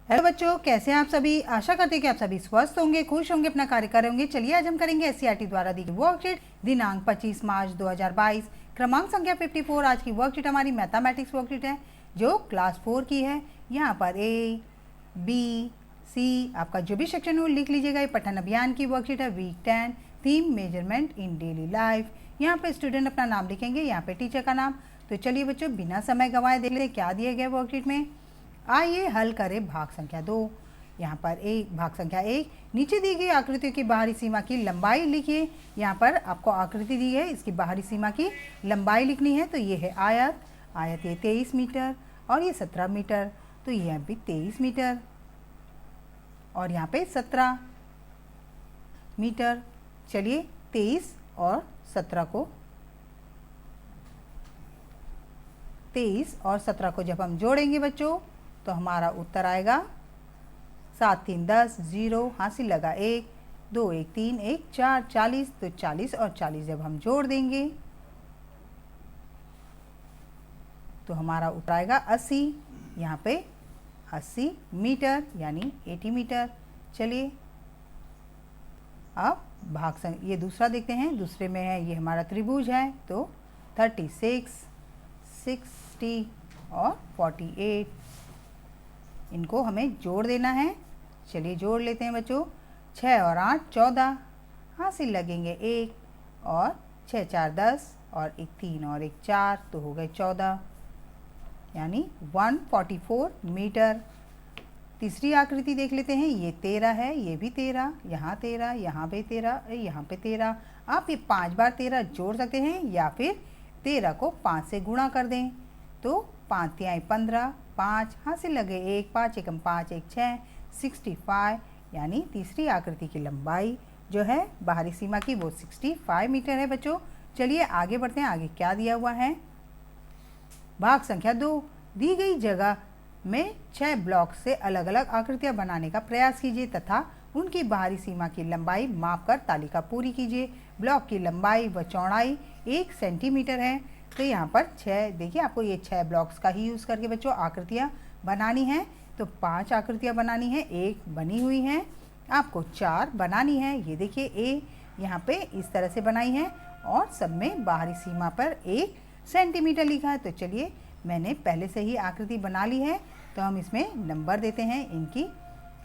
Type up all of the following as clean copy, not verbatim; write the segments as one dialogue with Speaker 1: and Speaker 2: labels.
Speaker 1: Hello बच्चों, कैसे हैं आप सभी। आशा करते हैं कि आप सभी स्वस्थ होंगे, खुश होंगे, अपना कार्य कर रहे होंगे। चलिए आज हम करेंगे एससीईआरटी द्वारा दी गई वर्कशीट दिनांक 25 मार्च 2022 क्रमांक संख्या 54। आज की वर्कशीट हमारी मैथमेटिक्स वर्कशीट है जो क्लास 4 की है। यहाँ पर ए बी सी आपका जो भी सेक्शन हो लिख लीजिएगा। ये पठन अभियान की वर्कशीट है। Week 10 theme measurement in daily life. यहाँ पे स्टूडेंट अपना नाम लिखेंगे, यहाँ पे टीचर का नाम। तो चलिए बच्चों बिना समय गंवाए देख लेते क्या दिए गए वर्कशीट में। आइए हल करें भाग संख्या 2। यहाँ पर भाग संख्या 1 नीचे दी गई आकृतियों की बाहरी सीमा की लंबाई लिखिए। यहाँ पर आपको आकृति दी है, इसकी बाहरी सीमा की लंबाई लिखनी है। तो ये है आयत, आयत ये 23 मीटर और ये 17 मीटर। तो ये भी 23 मीटर और यहाँ पे 17 मीटर। चलिए 23 और 17 को जब हम जोड़ेंगे बच्चों तो हमारा उत्तर आएगा 7 3 10 0 हासिल लगा 1 2 1 3 1 4 40। तो 40 और 40 जब हम जोड़ देंगे तो हमारा उत्तर आएगा 80। यहाँ पे 80 मीटर यानी 80 मीटर। चलिए अब ये दूसरा देखते हैं। दूसरे में है ये हमारा त्रिभुज है तो 36 60 और 48 इनको हमें जोड़ देना है। चलिए जोड़ लेते हैं बच्चों। 6 और 8 14 हासिल लगेंगे 1 और 6 4 10 और 1 3 और 1 4 तो हो गए 14 यानी 144 मीटर। तीसरी आकृति देख लेते हैं। ये 13 है, ये भी 13, यहाँ 13, यहाँ पे 13, यहाँ पे 13। आप ये 5 बार 13 जोड़ सकते हैं या फिर 13 को 5 से गुणा कर दें तो 5 तिहाई 15 5 हासिल लगे 1 5 एकम 5 1 6 65 यानी तीसरी आकृति की लंबाई जो है बाहरी सीमा की वो 65 मीटर है बच्चों। चलिए आगे बढ़ते हैं। आगे क्या दिया हुआ है। भाग संख्या 2 दी गई जगह में 6 ब्लॉक से अलग अलग आकृतियां बनाने का प्रयास कीजिए तथा उनकी बाहरी सीमा की लंबाई मापकर तालिका पूरी कीजिए। ब्लॉक की लंबाई व चौड़ाई 1 सेंटीमीटर है। तो यहाँ पर 6 देखिए, आपको ये 6 ब्लॉक्स का ही यूज़ करके बच्चों आकृतियाँ बनानी हैं। तो 5 आकृतियाँ बनानी है, 1 बनी हुई हैं। आपको 4 बनानी है। ये देखिए ए यहाँ पे इस तरह से बनाई है और सब में बाहरी सीमा पर 1 सेंटीमीटर लिखा है। तो चलिए मैंने पहले से ही आकृति बना ली है तो हम इसमें नंबर देते हैं इनकी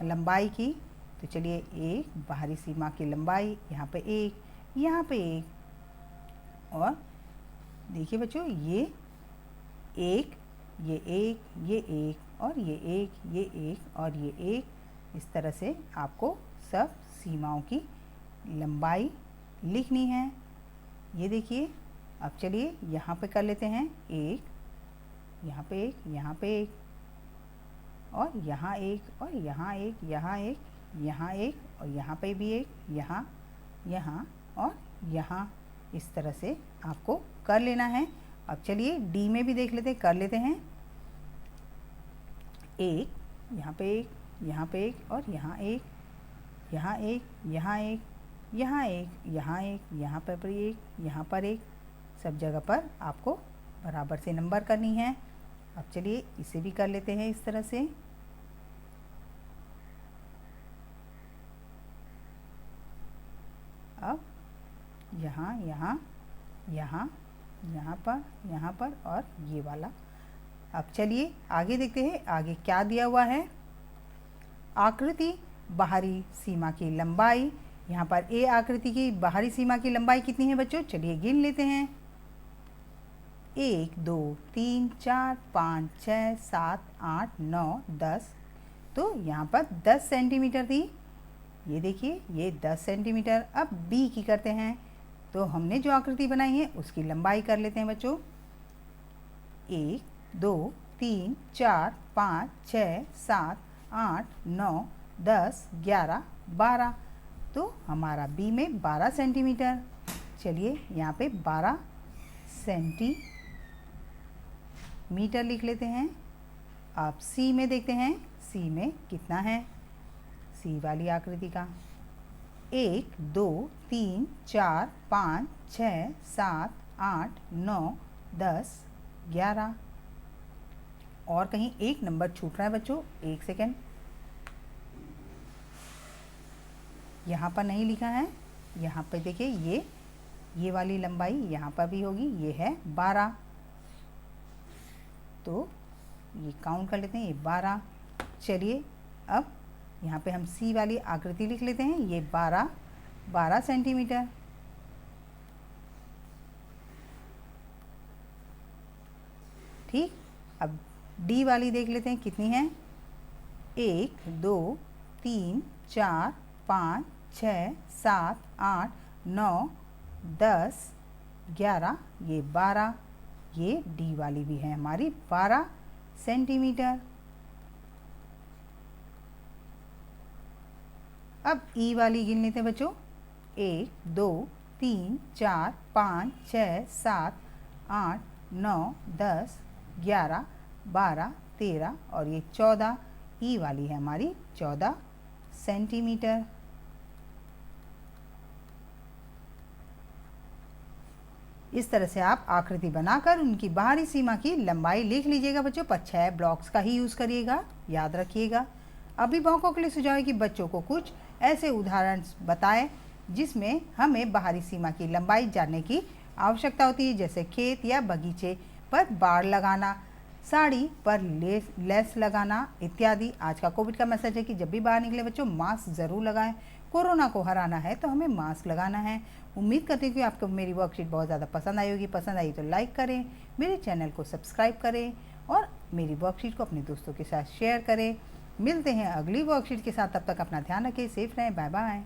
Speaker 1: लंबाई की। तो चलिए 1 बाहरी सीमा की लंबाई, यहाँ पे 1, यहाँ पे 1 और देखिए बच्चों ये 1 ये 1 ये 1 और ये 1 ये 1 और ये 1। इस तरह से आपको सब सीमाओं की लंबाई लिखनी है। ये देखिए अब चलिए यहाँ पे कर लेते हैं 1, यहाँ पे 1, यहाँ पे 1 और यहाँ 1 और यहाँ 1, यहाँ 1, यहाँ 1 और यहाँ पे भी 1, यहाँ यहाँ और यहाँ। इस तरह से आपको कर लेना है। अब चलिए डी में भी देख लेते हैं, कर लेते हैं 1 यहाँ पे 1, यहाँ पे 1 और यहाँ 1, यहाँ 1, यहाँ 1, यहाँ 1, यहाँ 1, यहाँ पर 1, यहाँ पर 1। सब जगह पर आपको बराबर से नंबर करनी है। अब चलिए इसे भी कर लेते हैं इस तरह से। अब यहाँ यहाँ यहाँ यहाँ पर और ये वाला। अब चलिए आगे देखते हैं आगे क्या दिया हुआ है। आकृति बाहरी सीमा की लंबाई। यहाँ पर ए आकृति की बाहरी सीमा की लंबाई कितनी है बच्चों। चलिए गिन लेते हैं। 1 2 3 4 5 6 7 8 9 10। तो यहाँ पर 10 सेंटीमीटर थी। ये देखिए ये 10 सेंटीमीटर। अब बी की करते हैं। तो हमने जो आकृति बनाई है उसकी लंबाई कर लेते हैं बच्चों। 1 2 3 4 5 6 7 8 9 10 11 12। तो हमारा बी में 12 सेंटीमीटर। चलिए यहाँ पे 12 सेंटीमीटर लिख लेते हैं। अब सी में देखते हैं सी में कितना है। सी वाली आकृति का 1 2 3 4 5 6 7 8 9 10 11। और कहीं एक नंबर छूट रहा है बच्चों, 1 सेकेंड। यहाँ पर नहीं लिखा है, यहाँ पर देखिए ये वाली लंबाई यहाँ पर भी होगी, ये है 12। तो ये काउंट कर लेते हैं, ये 12। चलिए अब यहाँ पे हम सी वाली आकृति लिख लेते हैं, ये 12 सेंटीमीटर। ठीक, अब डी वाली देख लेते हैं कितनी है। 1 2 3 4 5 6 7 8 9 10 11, ये 12, ये डी वाली भी है हमारी 12 सेंटीमीटर। अब ई वाली गिन लेते हैं बच्चों। 1 2 3 4 5 6 7 8 9 10 11 12 13 और ये 14, ई वाली है हमारी 14 सेंटीमीटर। इस तरह से आप आकृति बनाकर उनकी बाहरी सीमा की लंबाई लिख लीजिएगा बच्चों, पर 6 ब्लॉक्स का ही यूज़ करिएगा, याद रखिएगा। अभिभावकों के लिए सुझाव है कि बच्चों को कुछ ऐसे उदाहरण बताएं जिसमें हमें बाहरी सीमा की लंबाई जानने की आवश्यकता होती है, जैसे खेत या बगीचे पर बाड़ लगाना, साड़ी पर लेस लगाना इत्यादि। आज का कोविड का मैसेज है कि जब भी बाहर निकले बच्चों मास्क ज़रूर लगाएं। कोरोना को हराना है तो हमें मास्क लगाना है। उम्मीद करती हूँ कि आपको मेरी वर्कशीट बहुत ज़्यादा पसंद आई होगी। पसंद आई तो लाइक करें, मेरे चैनल को सब्सक्राइब करें और मेरी वर्कशीट को अपने दोस्तों के साथ शेयर करें। मिलते हैं अगली वर्कशीट के साथ, तब तक अपना ध्यान रखें, सेफ रहें, बाय बाय।